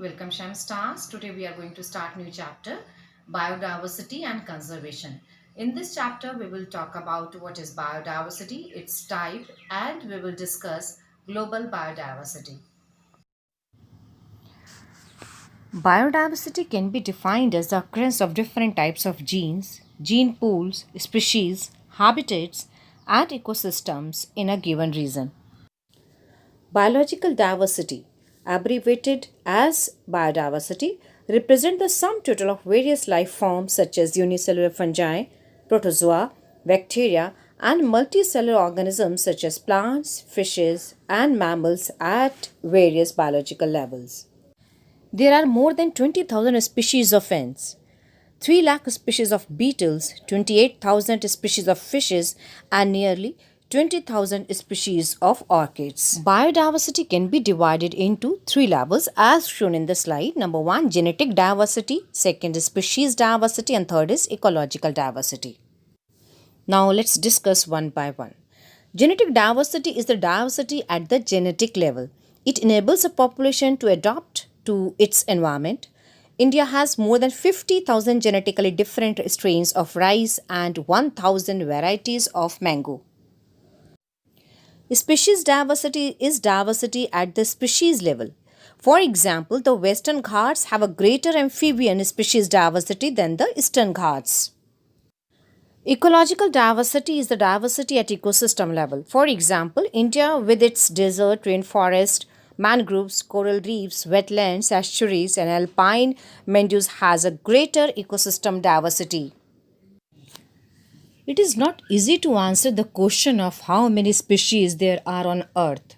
Welcome Sham Stars. Today we are going to start new chapter, biodiversity and conservation. In this chapter we will talk about what is biodiversity, its type, and we will discuss global biodiversity. Biodiversity can be defined as the occurrence of different types of genes, gene pools, species, habitats, and ecosystems in a given region. Biological diversity, abbreviated as biodiversity, represent the sum total of various life forms such as unicellular fungi, protozoa, bacteria, and multicellular organisms such as plants, fishes, and mammals at various biological levels. There are more than 20,000 species of ants, 3 lakh species of beetles, 28,000 species of fishes, and nearly 20,000 species of orchids. Biodiversity can be divided into 3 levels as shown in the slide. Number 1, genetic diversity, second is species diversity, and third is ecological diversity. Now let's discuss one by one. Genetic diversity is the diversity at the genetic level. It enables a population to adapt to its environment. India has more than 50,000 genetically different strains of rice and 1,000 varieties of mango. Species diversity is diversity at the species level. For example, the Western Ghats have a greater amphibian species diversity than the Eastern Ghats. Ecological diversity is the diversity at ecosystem level. For example, India with its desert, rainforest, mangroves, coral reefs, wetlands, estuaries, and alpine meadows has a greater ecosystem diversity. It is not easy to answer the question of how many species there are on Earth.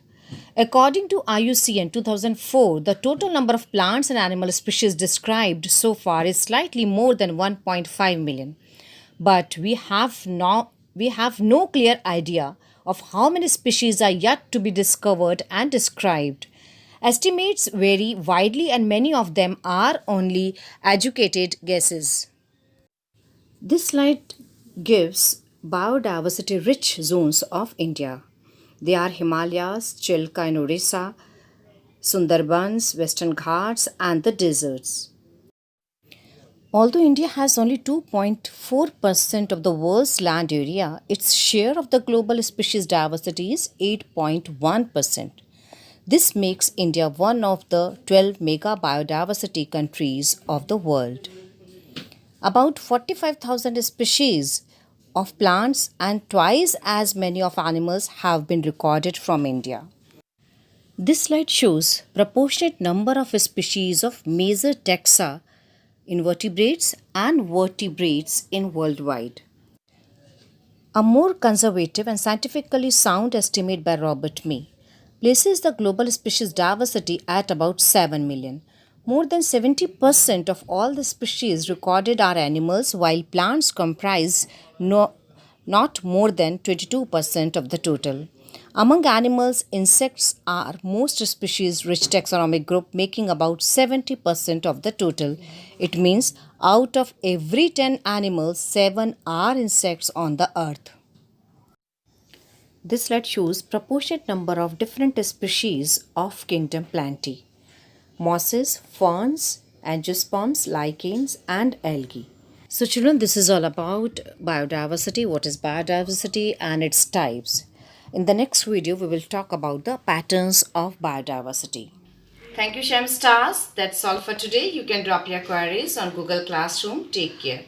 According to IUCN 2004, the total number of plants and animal species described so far is slightly more than 1.5 million. But we have no clear idea of how many species are yet to be discovered and described. Estimates vary widely and many of them are only educated guesses. This slide gives biodiversity rich zones of India. They are Himalayas, Chilka in Orissa, Sundarbans, Western Ghats, and the deserts. Although India has only 2.4% of the world's land area, its share of the global species diversity is 8.1%. This makes India one of the 12 mega biodiversity countries of the world. About 45,000 species of plants and twice as many of animals have been recorded from India. This slide shows proportionate number of species of major taxa, invertebrates and vertebrates in worldwide. A more conservative and scientifically sound estimate by Robert May places the global species diversity at about 7 million. More than 70% of all the species recorded are animals, while plants comprise not more than 22% of the total. Among animals, insects are most species rich taxonomic group, making about 70% of the total. It means out of every 10 animals, 7 are insects on the earth. This slide shows proportionate number of different species of kingdom Plantae: mosses, ferns, angiosperms, lichens, and algae. So children, this is all about biodiversity, what is biodiversity and its types. In the next video, we will talk about the patterns of biodiversity. Thank you, Shem Stars. That's all for today. You can drop your queries on Google Classroom. Take care.